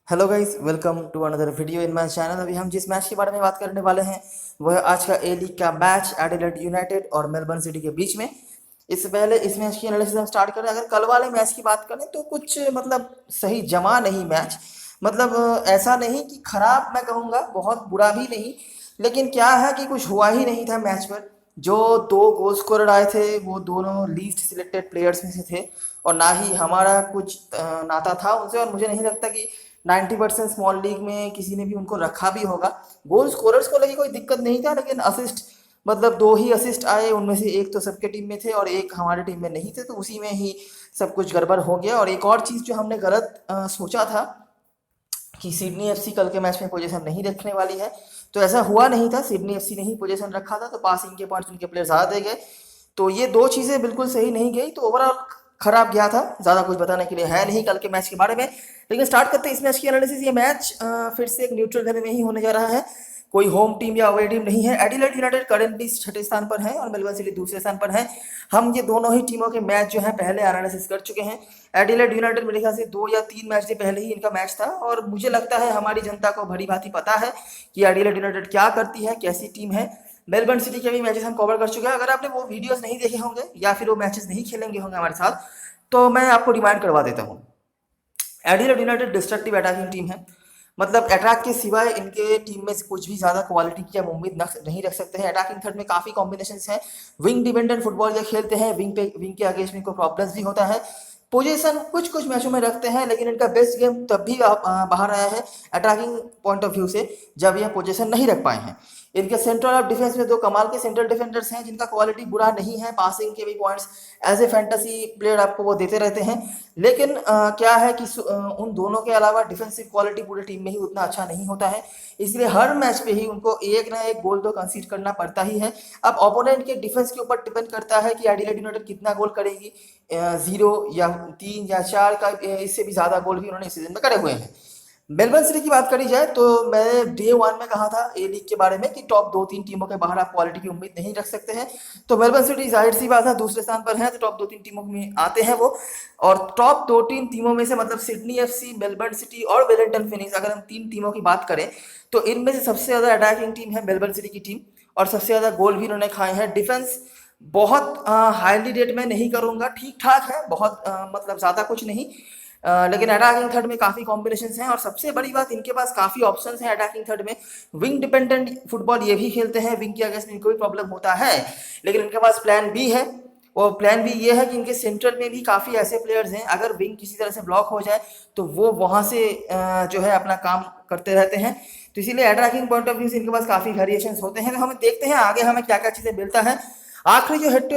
Hello guys, welcome to another video in my channel. अभी हम जिस मैच के बारे में बात करने वाले हैं वह आज का ए लीग का मैच एडिलेड यूनाइटेड और मेलबर्न सिटी के बीच में। इससे पहले इस मैच की एनालिसिस हम स्टार्ट करें। अगर कल वाले मैच की बात करें तो कुछ सही जमा नहीं मैच। ऐसा नहीं कि खराब मैं कहूँगा, बहुत बुरा भी नहीं, लेकिन क्या है कि कुछ हुआ ही नहीं था मैच पर। जो दो गोल स्कोरर आए थे वो दोनों लीस्ट सिलेक्टेड प्लेयर्स में से थे और ना ही हमारा कुछ नाता था उनसे, और मुझे नहीं लगता कि 90% स्मॉल लीग में किसी ने भी उनको रखा भी होगा। गोल स्कोरर्स को लगी कोई दिक्कत नहीं था, लेकिन असिस्ट दो ही असिस्ट आए, उनमें से एक तो सबके टीम में थे और एक हमारे टीम में नहीं थे, तो उसी में ही सब कुछ गड़बड़ हो गया। और एक और चीज़ जो हमने गलत सोचा था कि सिडनी एफसी कल के मैच में पोजीशन नहीं रखने वाली है, तो ऐसा हुआ नहीं था। सिडनी एफसी ने ही पोजीशन रखा था, तो पासिंग के पॉइंट्स उनके प्लेयर ज़्यादा दे गए, तो ये दो चीज़ें बिल्कुल सही नहीं गई, तो ओवरऑल खराब गया था। ज़्यादा कुछ बताने के लिए है नहीं कल के मैच के बारे में, लेकिन स्टार्ट करते हैं इस मैच की एनालिसिस। ये मैच फिर से एक न्यूट्रल वेन्यू में ही होने जा रहा है, कोई होम टीम या अवे टीम नहीं है। एडिलेड यूनाइटेड करंटली छठे स्थान पर है और मेलबर्न सिटी दूसरे स्थान पर है। हम ये दोनों ही टीमों के मैच जो है पहले एनालिसिस कर चुके हैं। एडिलेड यूनाइटेड मेरे ख्याल से 2 या 3 मैच से पहले ही इनका मैच था, और मुझे लगता है हमारी जनता को भली भांति पता है कि एडिलेड यूनाइटेड क्या करती है, कैसी टीम है। मेलबर्न सिटी के भी मैचेस हम कवर कर चुके हैं। अगर आपने वो वीडियोस नहीं देखे होंगे या फिर वो मैचेस नहीं खेलेंगे होंगे हमारे साथ, तो मैं आपको रिमाइंड करवा देता हूँ। Adelaide United destructive attacking team है। अटैक के सिवाय इनके टीम में कुछ भी ज़्यादा क्वालिटी की हम उम्मीद नहीं रख सकते हैं। अटैकिंग थर्ड में काफ़ी कॉम्बिनेशंस हैं। विंग डिपेंडेंट फुटबॉल ये खेलते हैं, विंग के अगेंस्ट में इनको प्रॉब्लम्स भी होता है। पोजीशन कुछ कुछ मैचों में रखते हैं, लेकिन इनका बेस्ट गेम तब भी बाहर आया है अटैकिंग पॉइंट ऑफ व्यू से, जब यह पोजीशन नहीं रख पाए हैं। इनके सेंट्रल ऑफ डिफेंस में दो कमाल के सेंट्रल डिफेंडर्स हैं जिनका क्वालिटी बुरा नहीं है, पासिंग के भी points as a fantasy player आपको वो देते रहते हैं। लेकिन क्या है कि उन दोनों के अलावा डिफेंसिव क्वालिटी पूरी टीम में ही उतना अच्छा नहीं होता है, इसलिए हर मैच पे ही उनको एक ना एक गोल तो कंसीड करना पड़ता ही है। अब ओपोनेंट के डिफेंस के ऊपर डिपेंड करता है कि एडिलेड यूनाइटेड कितना गोल करेगी। 0 या 3 या 4 का, इससे भी ज़्यादा गोल भी उन्होंने इस सीजन में करे हुए हैं। मेलबर्न सिटी की बात करी जाए तो मैं डे 1 में कहा था ए लीग के बारे में कि टॉप 2-3 टीमों के बाहर आप क्वालिटी की उम्मीद नहीं रख सकते हैं। तो मेलबर्न सिटी जाहिर सी बात है दूसरे स्थान पर है, तो टॉप 2-3 टीमों में आते हैं वो। और टॉप 2-3 टीमों में से सिडनी एफसी, मेलबर्न सिटी और वेलिंगटन फिनिक्स, अगर हम 3 टीमों की बात करें तो इनमें से सबसे ज़्यादा अटैकिंग टीम है मेलबर्न सिटी की टीम, और सबसे ज़्यादा गोल भी उन्होंने खाए हैं। डिफेंस बहुत हाईली रेट में नहीं करूँगा, ठीक ठाक है, बहुत ज़्यादा कुछ नहीं। लेकिन अटैकिंग थर्ड में काफ़ी कॉम्बिनेशन हैं, और सबसे बड़ी बात इनके पास काफ़ी ऑप्शंस हैं अटैकिंग थर्ड में। विंग डिपेंडेंट फुटबॉल ये भी खेलते हैं, विंग के अगेंस्ट इनको भी प्रॉब्लम होता है, लेकिन इनके पास प्लान बी है। और प्लान बी ये है कि इनके सेंट्रल में भी काफ़ी ऐसे प्लेयर्स हैं, अगर विंग किसी तरह से ब्लॉक हो जाए तो वो वहाँ से जो है अपना काम करते रहते हैं। तो इसीलिए अटैकिंग पॉइंट ऑफ व्यू से इनके पास काफ़ी वेरिएशंस होते हैं। तो हमें देखते हैं आगे हमें क्या क्या चीज़ें मिलता है। आखिरी जो हेड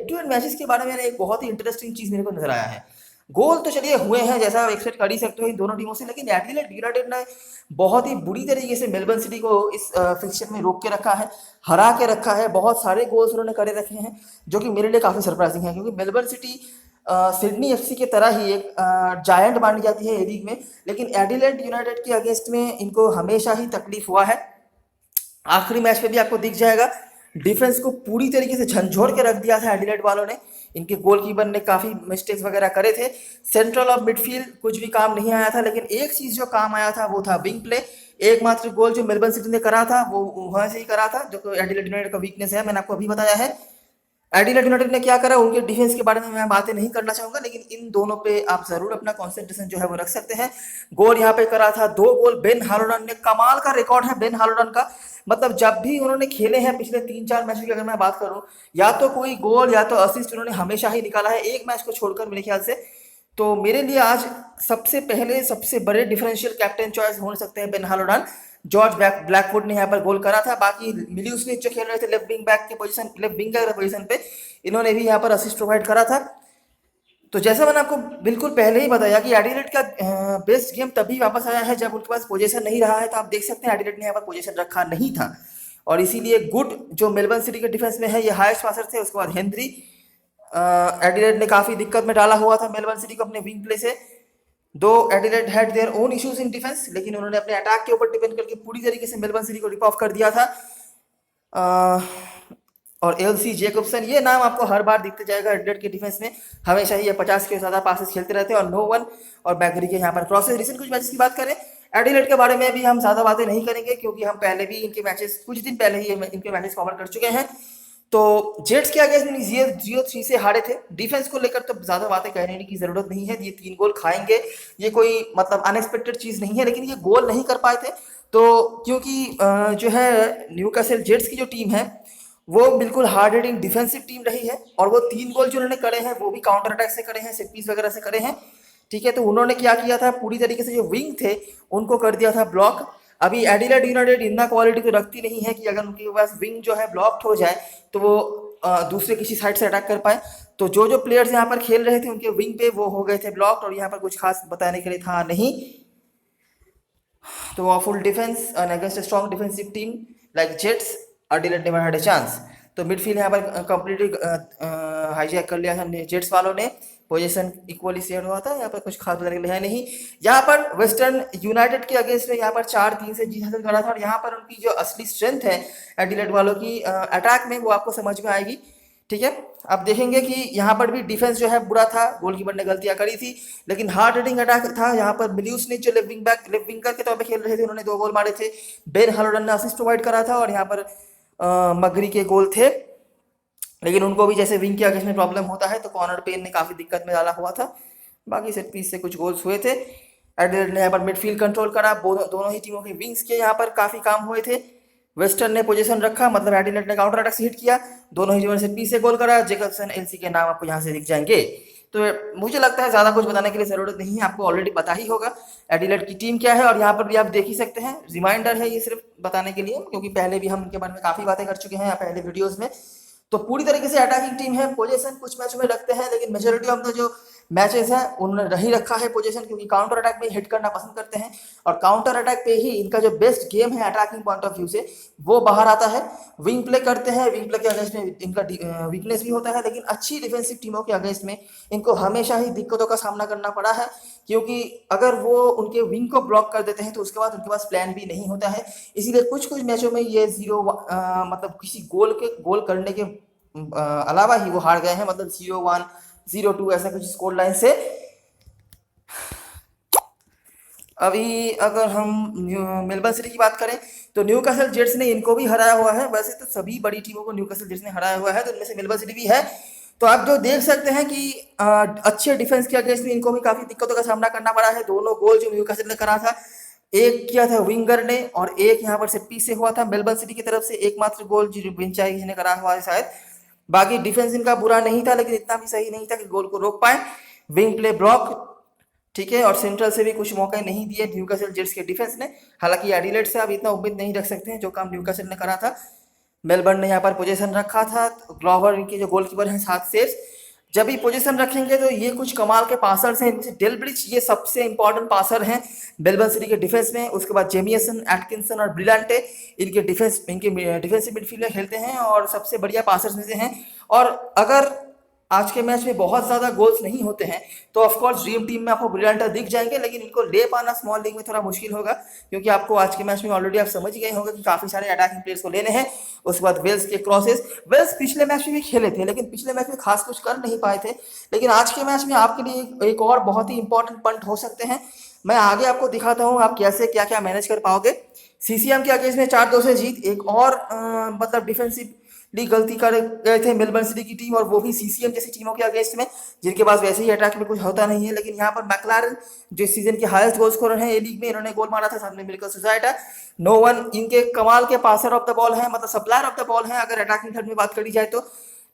टू हेड मैचेस के बारे में एक बहुत ही इंटरेस्टिंग चीज़ मेरे को नजर आया है। गोल तो चलिए हुए हैं, जैसा आप एक्सपेक्ट कर ही सकते हो इन दोनों टीमों से, लेकिन एडिलेड यूनाइटेड ने बहुत ही बुरी तरीके से मेलबर्न सिटी को इस फिक्सचर में रोक के रखा है, हरा के रखा है। बहुत सारे गोल्स उन्होंने करे रखे हैं, जो कि मेरे लिए काफ़ी सरप्राइजिंग है, क्योंकि मेलबर्न सिटी सिडनी एफसी की तरह ही एक जायंट मानी जाती है ए लीग में, लेकिन एडिलेड यूनाइटेड के अगेंस्ट में इनको हमेशा ही तकलीफ हुआ है। आखिरी मैच में भी आपको दिख जाएगा, डिफेंस को पूरी तरीके से झंझोड़ के रख दिया था एडिलेड वालों ने। इनके गोलकीपर ने काफ़ी मिस्टेक्स वगैरह करे थे। सेंट्रल ऑफ मिडफील्ड कुछ भी काम नहीं आया था, लेकिन एक चीज़ जो काम आया था वो था विंग प्ले। एकमात्र गोल जो मेलबर्न सिटी ने करा था वो वहाँ से ही करा था, जो एडिलेड यूनाइटेड का वीकनेस है, मैंने आपको अभी बताया है। एडिलेड यूनाइटेड ने क्या करा, उनके डिफेंस के बारे में मैं बातें नहीं करना चाहूंगा, लेकिन इन दोनों पे आप जरूर अपना कंसंट्रेशन जो है वो रख सकते हैं। गोल यहाँ पे करा था, 2 गोल बेन हालोडन ने, कमाल का रिकॉर्ड है बेन हालोडन का। जब भी उन्होंने खेले हैं पिछले 3-4 मैच की अगर मैं बात करूं, या तो कोई गोल या तो असिस्ट उन्होंने हमेशा ही निकाला है, एक मैच को छोड़कर मेरे ख्याल से। तो मेरे लिए आज सबसे पहले सबसे बड़े डिफरेंशियल कैप्टन चॉइस हो सकते हैं बेन हालोडन। जॉर्ज ब्लैकवुड ने यहाँ पर गोल करा था, बाकी मिल्यू स्मिथ जो खेल रहे थे लेफ्ट विंग बैक के पोजीशन, लेफ्ट विंगर पोजीशन पे, इन्होंने भी यहाँ पर असिस्ट प्रोवाइड करा था। तो जैसा मैंने आपको बिल्कुल पहले ही बताया कि एडिलेड का बेस्ट गेम तभी वापस आया है जब उनके पास पोजीशन नहीं रहा है, तो आप देख सकते हैं एडिलेड ने यहाँ पर पोजीशन रखा नहीं था, और इसीलिए गुड जो मेलबर्न सिटी के डिफेंस में है ये हाईएस्ट पासर थे। उसके बाद हेनरी, एडिलेड ने काफ़ी दिक्कत में डाला हुआ था मेलबर्न सिटी को अपने विंग प्ले से। दो Adelaide had their own issues in defence, लेकिन उन्होंने अपने अटैक के ऊपर डिपेंड करके पूरी तरीके से मेलबर्न सिटी को रिप ऑफ कर दिया था। और एलसी जेकब्सन, ये नाम आपको हर बार दिखते जाएगा एडिलेड के डिफेंस में। हमेशा ही ये 50 के ज़्यादा पासेस खेलते रहते हैं। और नो वन और मैकग्री के यहाँ पर क्रॉसेस। रिसेंट कुछ मैचेस की बात करें एडिलेड के बारे में भी हम ज़्यादा बातें नहीं करेंगे, क्योंकि हम पहले भी इनके मैचेस कुछ दिन पहले ही इनके मैचेस कवर कर चुके हैं। तो जेट्स के अगेंस्ट में 0-3 से हारे थे। डिफेंस को लेकर तो ज़्यादा बातें कहने की ज़रूरत नहीं है, ये 3 गोल खाएंगे, ये कोई मतलब अनएक्सपेक्टेड चीज़ नहीं है। लेकिन ये गोल नहीं कर पाए थे तो क्योंकि जो है न्यूकासल जेट्स की जो टीम है वो बिल्कुल हार्ड हिटिंग डिफेंसिव टीम रही है। और वो 3 गोल जो उन्होंने करे हैं वो भी काउंटर अटैक से करे हैं, सेट पीस वगैरह से करे हैं। ठीक है, तो उन्होंने क्या किया था, पूरी तरीके से जो विंग थे उनको कर दिया था ब्लॉक। अभी एडिलेड यूनाइटेड इतना क्वालिटी तो रखती नहीं है कि अगर उनके पास विंग जो है ब्लॉक्ड हो जाए तो वो दूसरे किसी साइड से अटैक कर पाए। तो जो जो प्लेयर्स यहाँ पर खेल रहे थे उनके विंग पे वो हो गए थे ब्लॉक्ड, और यहाँ पर कुछ खास बताने के लिए था नहीं। तो a full defense and against a strong defensive team like Jets, Adelaide never had a chance। तो मिडफील्ड यहाँ पर कंप्लीटली हाईजैक कर लिया था जेट्स वालों ने। पोजीशन इक्वली शेयर हुआ था, यहाँ पर कुछ खास बताने के लिए है नहीं। यहाँ पर वेस्टर्न यूनाइटेड के अगेंस्ट में यहाँ पर 4-3 से जीत हासिल करा था। और यहाँ पर उनकी जो असली स्ट्रेंथ है एडिलेड वालों की अटैक में, वो आपको समझ में आएगी। ठीक है, अब देखेंगे कि यहाँ पर भी डिफेंस जो है बुरा था, गोलकीपर ने गलतियां करी थी, लेकिन हार्ड हिटिंग अटैक था। यहाँ पर मिल्यूस ने जो लेफ्ट विंगर के तौर पे खेल रहे थे, उन्होंने 2 गोल मारे थे। बेन हलोडन ने असिस्ट प्रोवाइड करा था, और यहाँ पर मगरी के गोल थे। लेकिन उनको भी जैसे विंग के अगेंस्ट में प्रॉब्लम होता है, तो कॉर्नर पेन ने काफ़ी दिक्कत में डाला हुआ था। बाकी सेट पीस से कुछ गोल्स हुए थे। एडिलेड ने यहाँ पर मिडफील्ड कंट्रोल करा, दोनों ही टीमों के विंग्स के यहाँ पर काफ़ी काम हुए थे। वेस्टर्न ने पोजीशन रखा, मतलब एडिलेड ने काउंटर अटैक से हिट किया, दोनों ही टीमों से पीस से गोल करा। जेकब्सन, एलसी के नाम आपको यहाँ से दिख जाएंगे। तो मुझे लगता है ज़्यादा कुछ बताने के लिए ज़रूरत नहीं है, आपको ऑलरेडी पता ही होगा एडिलेड की टीम क्या है। और यहाँ पर भी आप देख ही सकते हैं, रिमाइंडर है ये सिर्फ बताने के लिए, क्योंकि पहले भी हम इनके बारे में काफ़ी बातें कर चुके हैं पहले वीडियोज़ में। तो पूरी तरीके से अटैकिंग टीम है। पोजीशन कुछ मैचों में रखते हैं, लेकिन मेजोरिटी ऑफ द जो मैचेस है उन्होंने रही रखा है पोजीशन, क्योंकि काउंटर अटैक में हिट करना पसंद करते हैं। और काउंटर अटैक पे ही इनका जो बेस्ट गेम है अटैकिंग पॉइंट ऑफ व्यू से, वो बाहर आता है। विंग प्ले करते हैं, विंग प्ले के अगेंस्ट में इनका वीकनेस भी होता है, लेकिन अच्छी डिफेंसिव टीमों के अगेंस्ट में इनको हमेशा ही दिक्कतों का सामना करना पड़ा है। क्योंकि अगर वो उनके विंग को ब्लॉक कर देते हैं तो उसके बाद उनके पास प्लान भी नहीं होता है। इसीलिए कुछ कुछ मैचों में ये मतलब किसी गोल करने के अलावा ही वो हार गए हैं, मतलब 0-1 0-2 ऐसा कुछ स्कोर लाइन से। अभी अगर हम मेलबर्न सिटी की बात करें तो न्यूकासल जेट्स ने इनको भी हराया हुआ है। वैसे तो सभी बड़ी टीमों को न्यूकासल जेट्स ने हराया हुआ है, तो इनमें से मेलबर्न सिटी भी है। तो आप जो देख सकते हैं कि अच्छे डिफेंस के अगेंस्ट में इनको भी काफ़ी दिक्कतों का सामना करना पड़ा है। दोनों गोल जो न्यूकासल ने करा था, एक किया था विंगर ने और एक यहाँ पर सेट पीस से हुआ था मेलबर्न सिटी की तरफ से। एकमात्र गोल जो बेंचाई ने करा हुआ है शायद। बाकी डिफेंस इनका बुरा नहीं था, लेकिन इतना भी सही नहीं था कि गोल को रोक पाए। विंग प्ले ब्लॉक, ठीक है, और सेंट्रल से भी कुछ मौके नहीं दिए न्यूकासल जेट्स के डिफेंस ने। हालांकि एडिलेड से आप इतना उम्मीद नहीं रख सकते हैं, जो काम न्यूकासल ने करा था। मेलबर्न ने यहाँ पर पोजीशन रखा था। ग्लोवर इनके जो गोलकीपर हैं 7 सेव्स, जब भी पोजीशन रखेंगे तो ये कुछ कमाल के पासर्स हैं। इनमें से डेलब्रिज ये सबसे इंपॉर्टेंट पासर हैं मेलबर्न सिटी के डिफेंस में। उसके बाद जेमियसन, एटकिंसन और ब्रिलांटे इनके डिफेंसिव मिडफील्ड में खेलते हैं और सबसे बढ़िया पासर्स में से हैं। और अगर आज के मैच में बहुत ज़्यादा गोल्स नहीं होते हैं तो ऑफकोर्स ड्रीम टीम में आपको ब्रिलियंट दिख जाएंगे, लेकिन इनको ले पाना स्मॉल लीग में थोड़ा मुश्किल होगा, क्योंकि आपको आज के मैच में ऑलरेडी आप समझ गए होंगे कि काफ़ी सारे अटैकिंग प्लेयर्स को लेने हैं। उसके बाद वेल्स के क्रॉसेस, वेल्स पिछले मैच में भी खेले थे, लेकिन पिछले मैच में खास कुछ कर नहीं पाए थे। लेकिन आज के मैच में आपके लिए एक और बहुत ही इंपॉर्टेंट पॉइंट हो सकते हैं। मैं आगे आपको दिखाता हूँ आप कैसे क्या क्या मैनेज कर पाओगे। सीसीएम के अगेंस्ट में 4-2 से जीत, एक और मतलब डिफेंसिव गलती कर गए थे मेलबर्न सिटी की टीम, और वो भी सीसीएम जैसी टीमों के अगेंस्ट में, जिनके पास वैसे ही अटैक में कुछ होता नहीं है। लेकिन यहाँ पर मैक्लारन जो सीजन के हाईएस्ट गोल स्कोरर हैं ए लीग में, इन्होंने गोल मारा था, साथ में मिलकर सुजाइटा। नो वन इनके कमाल के पासर ऑफ द बॉल है, मतलब सप्लायर ऑफ द बॉल है अगर अटैकिंग थर्ड में बात करी जाए तो।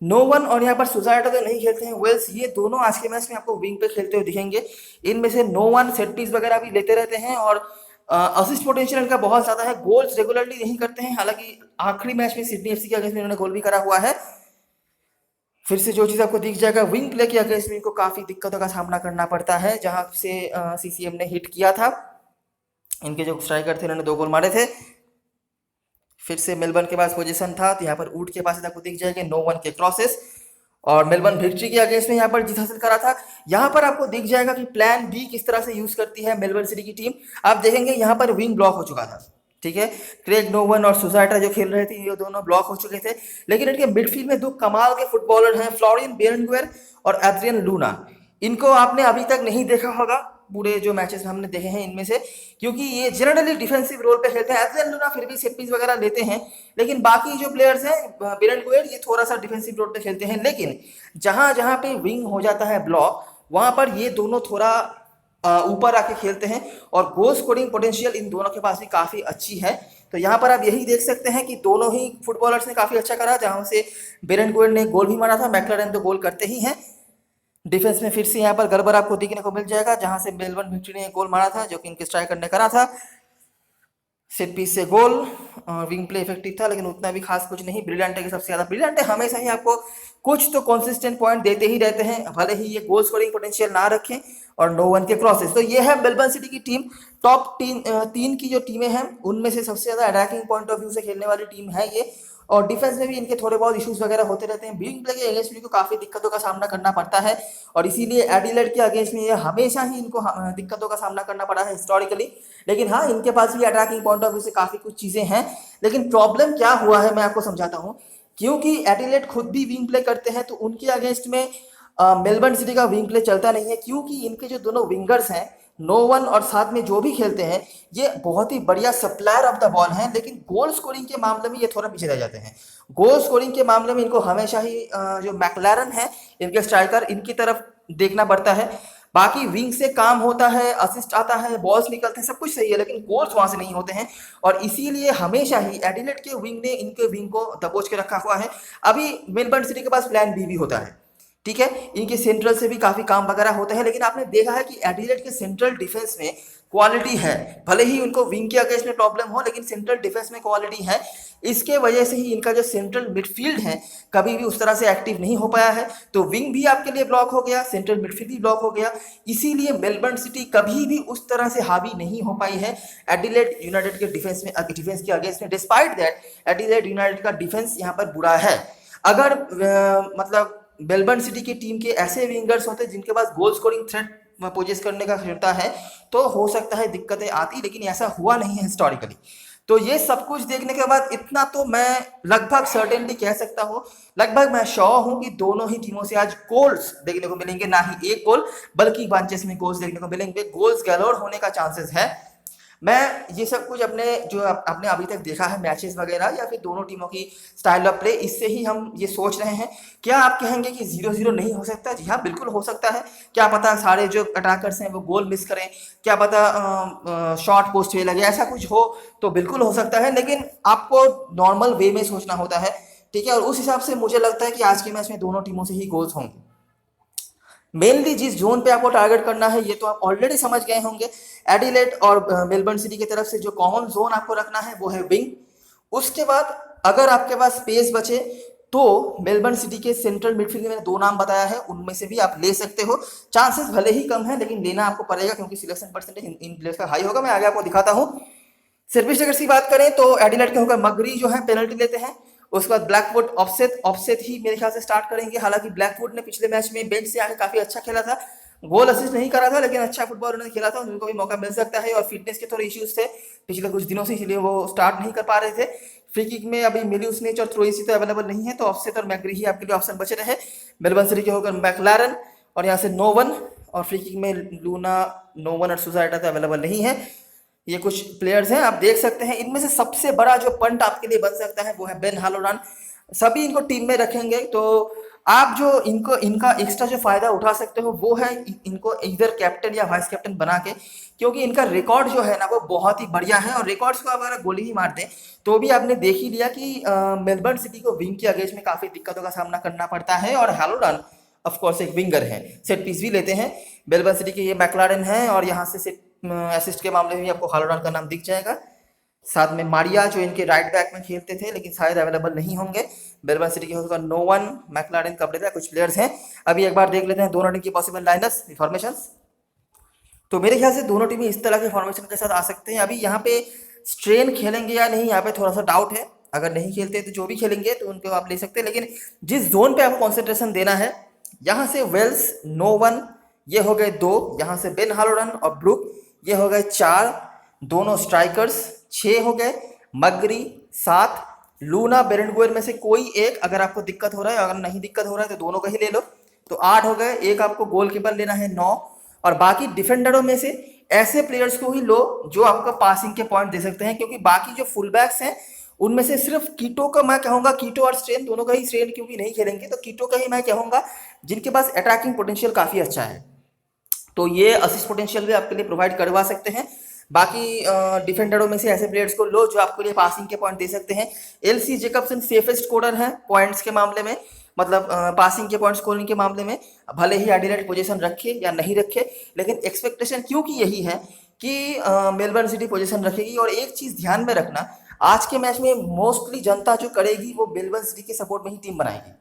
नो वन और यहाँ पर सुजाइटा तो नहीं खेलते हैं वेल्स, ये दोनों आज के मैच में आपको विंग पे खेलते हुए दिखेंगे। इनमें से नो वन सेट पीस वगैरह भी लेते रहते हैं और असिस्ट पोटेंशियल इनका बहुत ज़्यादा है। गोल्स रेगुलरली नहीं करते हैं, हालांकि आखिरी मैच में सिडनी एफसी के अगेंस्ट में इन्होंने गोल भी करा हुआ है। फिर से जो चीज़ आपको दिख जाएगा, विंग प्ले के अगेंस्ट में इनको काफ़ी दिक्कतों का सामना करना पड़ता है, जहां से सीसीएम ने हिट किया था। इनके जो स्ट्राइकर थे उन्होंने 2 गोल मारे थे। फिर से मेलबर्न के पास पोजीशन था, तो यहाँ पर ऊट के पास आपको दिख जाएंगे नो वन के क्रॉसेस, और मेलबर्न विक्ट्री के अगेंस्ट में यहाँ पर जीत हासिल करा था। यहाँ पर आपको दिख जाएगा कि प्लान बी किस तरह से यूज करती है मेलबर्न सिटी की टीम। आप देखेंगे यहाँ पर विंग ब्लॉक हो चुका था, ठीक है। क्रेग नोवन और सुजाटा जो खेल रहे थे ये दोनों ब्लॉक हो चुके थे, लेकिन इनके मिडफील्ड में दो कमाल के फुटबॉलर हैं, फ्लोरियन बेरेंगुएर और एड्रियन लूना। इनको आपने अभी तक नहीं देखा होगा पूरे जो मैचेस हमने देखे हैं इनमें से, क्योंकि ये जनरली डिफेंसिव रोल पे खेलते हैं। एड्रियन लूना फिर भी सेट पीस वगैरह लेते हैं, लेकिन बाकी जो प्लेयर्स हैं बेरेंगुएर ये थोड़ा सा डिफेंसिव रोल पे खेलते हैं। लेकिन जहां जहां पे विंग हो जाता है ब्लॉक, वहां पर ये दोनों थोड़ा ऊपर आके खेलते हैं और गोल स्कोरिंग पोटेंशियल इन दोनों के पास भी काफ़ी अच्छी है। तो यहाँ पर आप यही देख सकते हैं कि दोनों ही फुटबॉलर्स ने काफ़ी अच्छा करा, जहाँ से बेरेंगुएर ने गोल भी मारा था, मैक्लारेन तो गोल करते ही हैं। डिफेंस में फिर से यहाँ पर गड़बड़ आपको देखने को मिल जाएगा, जहाँ से मेलबर्न विक्ट्री ने गोल मारा था जो कि इनके स्ट्राइकर ने करा था, सेट पीस से गोल। विंग प्ले इफेक्टिव था लेकिन उतना भी खास कुछ नहीं। ब्रिलियंटे के सबसे ज़्यादा, ब्रिलियंटे हमेशा ही आपको कुछ तो कंसिस्टेंट पॉइंट देते ही रहते हैं, भले ही ये गोल स्कोरिंग पोटेंशियल ना रखें। और नोवन के क्रॉसेस। तो ये है मेलबर्न सिटी की टीम। टॉप तीन की जो टीमें हैं उनमें से सबसे ज़्यादा अटैकिंग पॉइंट ऑफ व्यू से खेलने वाली टीम है ये, और डिफेंस में भी इनके थोड़े बहुत इश्यूज वगैरह होते रहते हैं। विंग प्ले के अगेंस्ट इनको काफ़ी दिक्कतों का सामना करना पड़ता है, और इसीलिए एडिलेड के अगेंस्ट में ये हमेशा ही इनको दिक्कतों का सामना करना पड़ा है हिस्टोरिकली। लेकिन हाँ, इनके पास भी अटैकिंग पॉइंट ऑफ व्यू से काफ़ी कुछ चीज़ें हैं। लेकिन प्रॉब्लम क्या हुआ है मैं आपको समझाता हूँ। क्योंकि एडिलेड खुद भी विंग प्ले करते हैं, तो उनके अगेंस्ट में मेलबर्न सिटी का विंग प्ले चलता नहीं है, क्योंकि इनके जो दोनों विंगर्स हैं नोवन और साथ में जो भी खेलते हैं, ये बहुत ही बढ़िया सप्लायर ऑफ द बॉल हैं, लेकिन गोल स्कोरिंग के मामले में ये थोड़ा पीछे रह जाते हैं। गोल स्कोरिंग के मामले में इनको हमेशा ही जो मैक्लारन है इनके स्ट्राइकर, इनकी तरफ देखना पड़ता है। बाकी विंग से काम होता है, असिस्ट आता है, बॉल्स निकलते हैं, सब कुछ सही है, लेकिन गोल्स वहां से नहीं होते हैं। और इसीलिए हमेशा ही एडिलेड के विंग ने इनके विंग को दबोच के रखा हुआ है। अभी मेलबर्न सिटी के पास प्लान बी भी होता है, ठीक है, इनके सेंट्रल से भी काफ़ी काम वगैरह होता है। लेकिन आपने देखा है कि एडिलेड के सेंट्रल डिफेंस में क्वालिटी है, भले ही उनको विंग के अगेंस्ट में प्रॉब्लम हो, लेकिन सेंट्रल डिफेंस में क्वालिटी है। इसके वजह से ही इनका जो सेंट्रल मिडफील्ड है कभी भी उस तरह से एक्टिव नहीं हो पाया है। तो विंग भी आपके लिए ब्लॉक हो गया, सेंट्रल मिडफील्ड भी ब्लॉक हो गया, इसीलिए मेलबर्न सिटी कभी भी उस तरह से हावी नहीं हो पाई है एडिलेड यूनाइटेड के डिफेंस के अगेंस्ट में। डिस्पाइट दैट एडिलेड यूनाइटेड का डिफेंस यहाँ पर बुरा है। अगर मतलब मेलबर्न सिटी की टीम के ऐसे विंगर्स होते जिनके पास गोल स्कोरिंग थ्रेट पोजेस करने का क्षमता है, तो हो सकता है दिक्कतें आती, लेकिन ऐसा हुआ नहीं है हिस्टोरिकली। तो ये सब कुछ देखने के बाद इतना तो मैं लगभग सर्टेनली कह सकता हूँ, लगभग मैं श्योर हूँ कि दोनों ही टीमों से आज गोल्स देखने को मिलेंगे, ना ही एक गोल बल्कि बंचेस में गोल्स देखने को मिलेंगे। गोल्स गैलोर होने का चांसेस है। मैं ये सब कुछ आपने अभी तक देखा है मैचेस वगैरह या फिर दोनों टीमों की स्टाइल ऑफ प्ले, इससे ही हम ये सोच रहे हैं। क्या आप कहेंगे कि 0-0 नहीं हो सकता? जी हाँ, बिल्कुल हो सकता है। क्या पता सारे जो अटैकर्स हैं वो गोल मिस करें, क्या पता शॉर्ट पोस्ट पे लगे, ऐसा कुछ हो तो बिल्कुल हो सकता है। लेकिन आपको नॉर्मल वे में सोचना होता है, ठीक है, और उस हिसाब से मुझे लगता है कि आज के मैच में दोनों टीमों से ही गोल्स होंगे। मेनली जिस जोन पे आपको टारगेट करना है ये तो आप ऑलरेडी समझ गए होंगे। एडिलेड और मेलबर्न सिटी की तरफ से जो कॉमन जोन आपको रखना है वो है विंग। उसके बाद अगर आपके पास स्पेस बचे तो मेलबर्न सिटी के सेंट्रल मिडफील्ड में मैंने 2 नाम बताया है, उनमें से भी आप ले सकते हो। चांसेस भले ही कम है लेकिन लेना आपको पड़ेगा, क्योंकि सिलेक्शन परसेंटेज इन प्लेयर्स का हाई होगा। मैं आगे आपको दिखाता हूँ। सर्विस टेकर्स की बात करें तो एडिलेड के होकर मगरी जो है पेनल्टी लेते हैं। उसके बाद ब्लैकवुड ऑफसेट ही मेरे ख्याल से स्टार्ट करेंगे। हालांकि ब्लैकवुड ने पिछले मैच में बेंच से आके काफी अच्छा खेला था, गोल असिस्ट नहीं करा था, लेकिन अच्छा फुटबॉल उन्होंने खेला था, उनको भी मौका मिल सकता है। और फिटनेस के थोड़े इश्यूज थे पिछले कुछ दिनों से, इसलिए वो स्टार्ट नहीं कर पा रहे थे। फ्री किक में अभी मिल्यूसनिच और थ्रोइसी तो अवेलेबल नहीं है, तो ऑफसेट और मैग्री ही आपके लिए ऑप्शन बचे रहे। मेलबर्न सिटी के होकर मैक्लारन और यहाँ से नोवन, और फ्री किक में लूना, नोवन और सुजाटा तो अवेलेबल नहीं है। ये कुछ प्लेयर्स हैं, आप देख सकते हैं। इनमें से सबसे बड़ा जो पंट आपके लिए बन सकता है वो है बेन हालोरान। सभी इनको टीम में रखेंगे तो आप जो इनका एक्स्ट्रा जो फायदा उठा सकते हो वो है इनको इधर कैप्टन या वाइस कैप्टन बना के, क्योंकि इनका रिकॉर्ड जो है ना वो बहुत ही बढ़िया है। और रिकॉर्ड्स को अगर गोली ही मार दें तो भी आपने देख ही लिया कि मेलबर्न सिटी को विंग के अगेंस्ट में काफी दिक्कतों का सामना करना पड़ता है। और हालोरान ऑफ कोर्स एक विंगर है, सेट पीस भी लेते हैं। मेलबर्न सिटी के ये मैक्लारन है, और यहाँ से असिस्ट के मामले में भी आपको हालोरान का नाम दिख जाएगा। साथ में मारिया जो इनके राइट बैक में खेलते थे लेकिन शायद अवेलेबल नहीं होंगे। मेलबर्न सिटी के होगा नोवन, मैक्लारन, कपड़ेदा, कुछ प्लेयर्स हैं। अभी एक बार देख लेते हैं दोनों टीम की पॉसिबल लाइनअप्स फॉर्मेशंस। तो मेरे ख्याल से दोनों टीमें इस तरह के फॉर्मेशन के साथ आ सकते हैं। अभी यहाँ पे स्ट्रेन खेलेंगे या नहीं, यहाँ पे थोड़ा सा डाउट है। अगर नहीं खेलते तो जो भी खेलेंगे तो उनको आप ले सकते हैं, लेकिन जिस जोन पे आपको कॉन्सेंट्रेशन देना है, यहाँ से वेल्स, नोवन, ये हो गए 2, यहाँ से बेन हालोरन और ब्रुक, ये हो गए 4, दोनों स्ट्राइकर्स 6 हो गए, मगरी 7, लूना बेरेंडगुएर में से कोई एक अगर आपको दिक्कत हो रहा है, अगर नहीं दिक्कत हो रहा है तो दोनों का ही ले लो, तो 8 हो गए। एक आपको गोलकीपर लेना है 9, और बाकी डिफेंडरों में से ऐसे प्लेयर्स को ही लो जो आपका पासिंग के पॉइंट दे सकते हैं, क्योंकि बाकी जो फुल बैक्स हैं उनमें से सिर्फ कीटो का मैं कहूंगा, कीटो और स्ट्रेन दोनों का ही, स्ट्रेन क्योंकि नहीं खेलेंगे तो कीटो का ही मैं कहूंगा जिनके पास अटैकिंग पोटेंशियल काफी अच्छा है, तो ये असिस्ट पोटेंशियल भी आपके लिए प्रोवाइड करवा सकते हैं। बाकी डिफेंडरों में से ऐसे प्लेयर्स को लो जो आपके लिए पासिंग के पॉइंट दे सकते हैं। एलसी जेकब्सन सेफेस्ट स्कोरर है पॉइंट्स के मामले में, मतलब पासिंग के पॉइंट स्कोरिंग के मामले में, भले ही एडिलेड पोजीशन रखे या नहीं रखे, लेकिन एक्सपेक्टेशन क्योंकि यही है कि मेलबर्न सिटी पोजीशन रखेगी। और एक चीज ध्यान में रखना, आज के मैच में मोस्टली जनता जो करेगी वो मेलबर्न सिटी के सपोर्ट में ही टीम बनाएगी,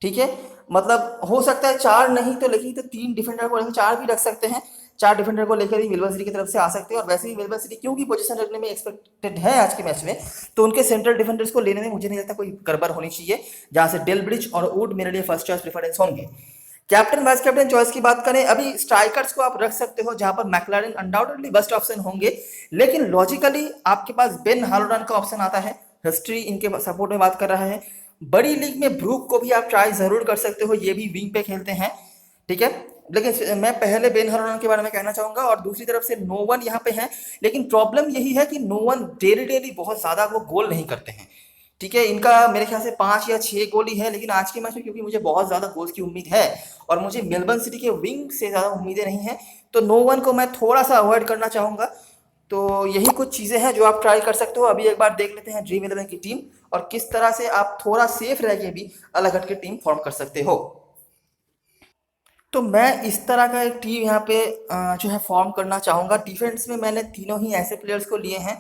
ठीक है। मतलब हो सकता है 4 नहीं तो लेकिन तो 3 डिफेंडर को लेकर 4 भी रख सकते हैं, 4 डिफेंडर को लेकर भी मेलबर्न सिटी की तरफ से आ सकते हैं। और वैसे भी मेलबर्न सिटी क्योंकि पोजीशन रखने में एक्सपेक्टेड है आज के मैच में, तो उनके सेंट्रल डिफेंडर्स को लेने में मुझे नहीं लगता कोई गड़बड़ होनी चाहिए, जहां से डेल ब्रिज और वुड मेरे लिए फर्स्ट चॉइस प्रेफरेंस होंगे। कैप्टन वाइस कैप्टन चॉइस की बात करें, अभी स्ट्राइकर्स को आप रख सकते हो जहां पर मैक्लारेन अनडाउटेडली बेस्ट ऑप्शन होंगे, लेकिन लॉजिकली आपके पास बेन हालोडान का ऑप्शन आता है, हिस्ट्री इनके सपोर्ट में बात कर रहा है। बड़ी लीग में ब्रूक को भी आप ट्राई जरूर कर सकते हो, ये भी विंग पे खेलते हैं, ठीक है। लेकिन मैं पहले बेन हालोडान के बारे में कहना चाहूंगा, और दूसरी तरफ से नो वन यहाँ पे है, लेकिन प्रॉब्लम यही है कि नो वन डेली बहुत ज्यादा वो गोल नहीं करते हैं, ठीक है। इनका मेरे ख्याल से 5 या 6 गोल ही है, लेकिन आज के मैच में क्योंकि मुझे बहुत ज्यादा गोल्स की उम्मीद है और मुझे मेलबर्न सिटी के विंग से ज्यादा उम्मीदें नहीं है, तो नो वन को मैं थोड़ा सा अवॉइड करना चाहूंगा। तो यही कुछ चीजें हैं जो आप ट्राई कर सकते हो। अभी एक बार देख लेते हैं ड्रीम 11 की टीम और किस तरह से आप थोड़ा सेफ रह के भी अलग हटके टीम फॉर्म कर सकते हो। तो मैं इस तरह का एक टीम यहाँ पे जो है फॉर्म करना चाहूंगा। डिफेंस में मैंने तीनों ही ऐसे प्लेयर्स को लिए हैं,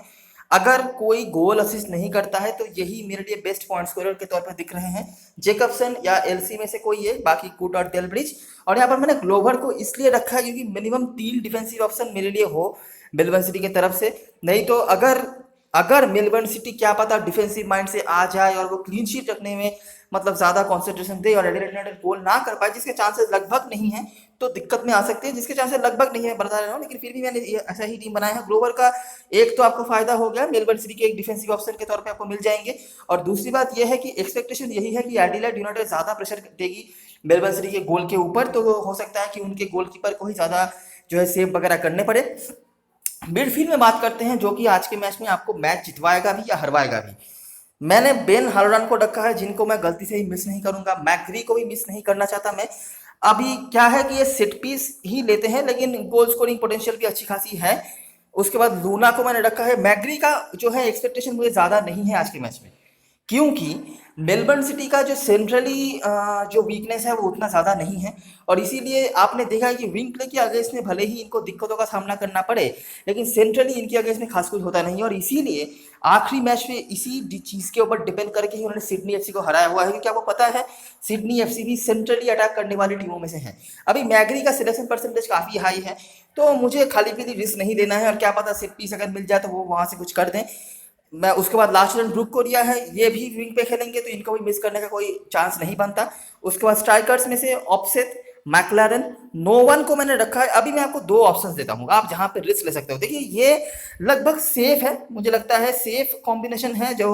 अगर कोई गोल असिस्ट नहीं करता है तो यही मेरे लिए बेस्ट पॉइंट स्कोरर के तौर पर दिख रहे हैं, जेकब्सन या एलसी में से कोई एक, बाकी कूट और डेलब्रिज। और यहाँ पर मैंने ग्लोवर को इसलिए रखा है क्योंकि मिनिमम 3 डिफेंसिव ऑप्शन मेरे लिए हो मेलबर्न सिटी की तरफ से, नहीं तो अगर अगर मेलबर्न सिटी क्या पता डिफेंसिव माइंड से आ जाए और वो क्लीन शीट रखने में मतलब ज्यादा कंसंट्रेशन दे और एडिलेड यूनाइटेड गोल ना कर पाए, जिसके चांसेस लगभग नहीं है, तो दिक्कत में आ सकते हैं। जिसके चांसेस लगभग नहीं है बता रहा हूँ, लेकिन फिर भी मैंने ऐसा ही टीम बनाया है। ग्लोवर का एक तो आपको फायदा हो गया, मेलबर्न सिटी के एक डिफेंसिव ऑप्शन के तौर पे आपको मिल जाएंगे, और दूसरी बात यह है कि एक्सपेक्टेशन यही है कि एडिलेड यूनाइटेड ज्यादा प्रेशर देगी मेलबर्न सिटी के गोल के ऊपर, तो हो सकता है कि उनके गोलकीपर को ही ज्यादा जो है सेव वगैरह करने पड़े। मिडफील्ड में बात करते हैं, जो कि आज के मैच में आपको मैच जितवाएगा भी या हरवाएगा भी। मैंने बेन हालोडान को रखा है, जिनको मैं गलती से ही मिस नहीं करूंगा, मैकग्री को भी मिस नहीं करना चाहता मैं। अभी क्या है कि ये सेट पीस ही लेते हैं, लेकिन गोल स्कोरिंग पोटेंशियल भी अच्छी खासी है। उसके बाद लूना को मैंने रखा है। मैकग्री का जो है एक्सपेक्टेशन मुझे ज्यादा नहीं है आज के मैच में, क्योंकि मेलबर्न सिटी का जो सेंट्रली जो वीकनेस है वो उतना ज़्यादा नहीं है, और इसीलिए आपने देखा है कि विंग प्ले के अगेंस्ट में भले ही इनको दिक्कतों का सामना करना पड़े, लेकिन सेंट्रली इनके अगेंस्ट में खास कुछ होता नहीं है। और इसीलिए आखिरी मैच में इसी चीज़ के ऊपर डिपेंड करके ही उन्होंने सिडनी एफसी को हराया हुआ है, क्योंकि आपको पता है सिडनी एफसी भी सेंट्रली अटैक करने वाली टीमों में से है। अभी मैगरी का सिलेक्शन परसेंटेज काफ़ी हाई है, तो मुझे खाली पीली रिस्क नहीं लेना है, और क्या पता सेट पीस अगर मिल जाए तो वो वहाँ से कुछ कर दें। मैं उसके बाद लास्ट रन ब्रुक को लिया है, ये भी विंग पे खेलेंगे तो इनको भी मिस करने का कोई चांस नहीं बनता। उसके बाद स्ट्राइकर्स में से ऑफसेट, मैक्लारन, नो वन को मैंने रखा है। अभी मैं आपको 2 ऑप्शंस देता हूँ, आप जहाँ पे रिस्क ले सकते हो। देखिए ये लगभग सेफ है, मुझे लगता है सेफ कॉम्बिनेशन है जो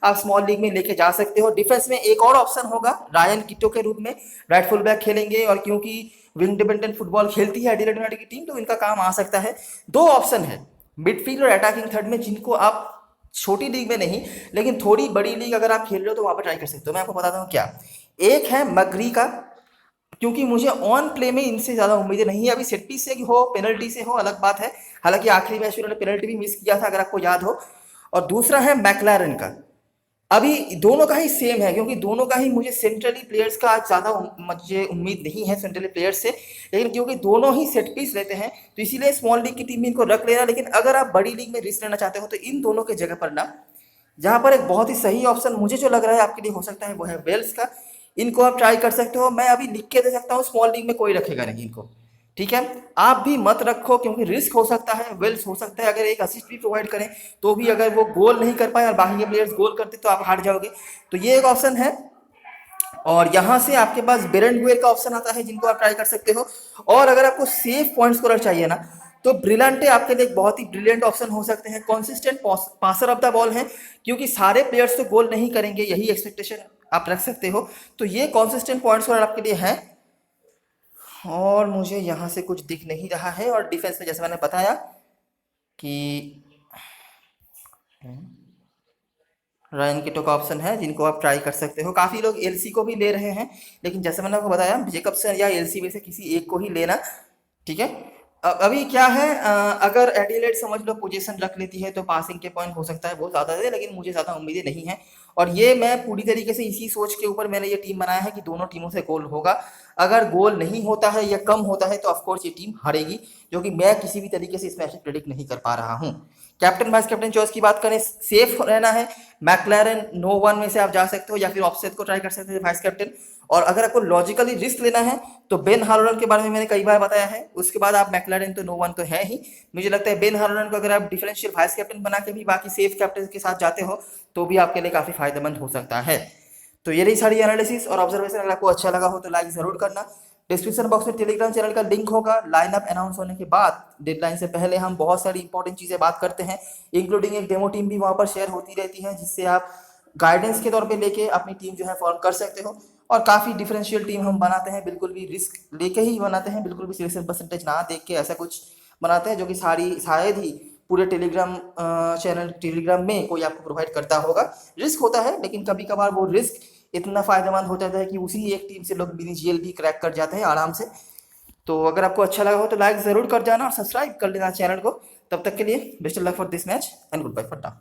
आप स्मॉल लीग में लेके जा सकते हो। डिफेंस में एक और ऑप्शन होगा, रायन किटो के रूप में राइट फुल बैक खेलेंगे, और क्योंकि विंग डिपेंडेंट फुटबॉल खेलती है एडिलेड यूनाइटेड की टीम, तो इनका काम आ सकता है। 2 ऑप्शन है मिडफील्ड और अटैकिंग थर्ड में, जिनको आप छोटी लीग में नहीं लेकिन थोड़ी बड़ी लीग अगर आप खेल रहे हो तो वहां पर ट्राई कर सकते हो। मैं आपको बताता हूँ क्या। एक है मगरी का, क्योंकि मुझे ऑन प्ले में इनसे ज्यादा उम्मीदें नहीं है। अभी सेट पीस से हो पेनल्टी से हो अलग बात है, हालांकि आखिरी मैच में उन्होंने पेनल्टी भी मिस किया था अगर आपको याद हो। और दूसरा है मैक्लारन का। अभी दोनों का ही सेम है, क्योंकि दोनों का ही मुझे सेंट्रली प्लेयर्स का ज़्यादा मुझे उम्मीद नहीं है सेंट्रली प्लेयर्स से, लेकिन क्योंकि दोनों ही सेट पीस लेते हैं तो इसीलिए स्मॉल लीग की टीम में इनको रख लेना। लेकिन अगर आप बड़ी लीग में रिस्क लेना चाहते हो तो इन दोनों के जगह पर ना, जहाँ पर एक बहुत ही सही ऑप्शन मुझे जो लग रहा है आपके लिए हो सकता है वो है वेल्स का। इनको आप ट्राई कर सकते हो, मैं अभी लिख के दे सकता हूँ, स्मॉल लीग में कोई रखेगा नहीं इनको, ठीक है। आप भी मत रखो क्योंकि रिस्क हो सकता है। वेल्स हो सकता है अगर एक असिस्ट भी प्रोवाइड करें तो भी अगर वो गोल नहीं कर पाए और बाकी के प्लेयर्स गोल करते तो आप हार जाओगे, तो ये एक ऑप्शन है। और यहाँ से आपके पास बेरेंडगुएर का ऑप्शन आता है, जिनको आप ट्राई कर सकते हो। और अगर आपको सेफ पॉइंट स्कोरर चाहिए ना, तो ब्रिलियंटे आपके लिए एक बहुत ही ब्रिलियंट ऑप्शन हो सकते हैं। Consistent passer of the ball हैं, क्योंकि सारे प्लेयर्स तो गोल नहीं करेंगे, यही एक्सपेक्टेशन आप रख सकते हो। तो ये कंसिस्टेंट पॉइंट्स स्कोरर आपके लिए है। और मुझे यहाँ से कुछ दिख नहीं रहा है। और डिफेंस में जैसे मैंने बताया कि रायन किटो का ऑप्शन है, जिनको आप ट्राई कर सकते हो। काफ़ी लोग एलसी को भी ले रहे हैं, लेकिन जैसे मैंने आपको बताया जेकब्सन या एलसी में से किसी एक को ही लेना, ठीक है। अभी क्या है, अगर एडिलेड समझ लो पोजीशन रख लेती है तो पासिंग के पॉइंट हो सकता है बहुत ज़्यादा है, लेकिन मुझे ज़्यादा उम्मीदें नहीं है। और ये मैं पूरी तरीके से इसी सोच के ऊपर मैंने ये टीम बनाया है कि दोनों टीमों से गोल होगा। अगर गोल नहीं होता है या कम होता है तो ऑफकोर्स ये टीम हारेगी, जो कि मैं किसी भी तरीके से इस मैच में प्रेडिक्ट नहीं कर पा रहा हूँ। कैप्टन वाइस कैप्टन चॉइस की बात करें, सेफ रहना है, मैकलैरन नो वन में से आप जा सकते हो, या फिर ऑफसेट को ट्राई कर सकते हो वाइस कैप्टन। और अगर आपको लॉजिकली रिस्क लेना है तो बेन हालोरन के बारे में मैंने कई बार बताया है। उसके बाद आप मैकलैरन तो नो वन तो है ही, मुझे लगता है बेन हालोरन को अगर आप डिफरेंशियल वाइस कैप्टन बना के भी बाकी सेफ कैप्टन के साथ जाते हो तो भी आपके लिए काफ़ी फायदेमंद हो सकता है। तो ये रही सारी एनालिसिस और ऑब्जर्वेशन। अगर आपको अच्छा लगा हो तो लाइक जरूर करना। डिस्क्रिप्शन बॉक्स में टेलीग्राम चैनल का लिंक होगा। लाइनअप अनाउंस होने के बाद डेडलाइन से पहले हम बहुत सारी इंपॉर्टेंट चीज़ें बात करते हैं, इंक्लूडिंग एक डेमो टीम भी वहाँ पर शेयर होती रहती है, जिससे आप गाइडेंस के तौर पे लेके अपनी टीम जो है फॉर्म कर सकते हो। और काफ़ी डिफरेंशियल टीम हम बनाते हैं, बिल्कुल भी रिस्क लेके ही बनाते हैं, बिल्कुल भी सिलेक्शन परसेंटेज ना देख के ऐसा कुछ बनाते हैं, जो कि शायद ही पूरे टेलीग्राम चैनल टेलीग्राम में कोई आपको प्रोवाइड करता होगा। रिस्क होता है, लेकिन कभी कभार वो रिस्क इतना फायदेमंद हो जाता है कि उसी एक टीम से लोग मिनी जीएल भी क्रैक कर जाते हैं आराम से। तो अगर आपको अच्छा लगा हो तो लाइक ज़रूर कर जाना और सब्सक्राइब कर लेना चैनल को। तब तक के लिए best of luck for this match and goodbye for now.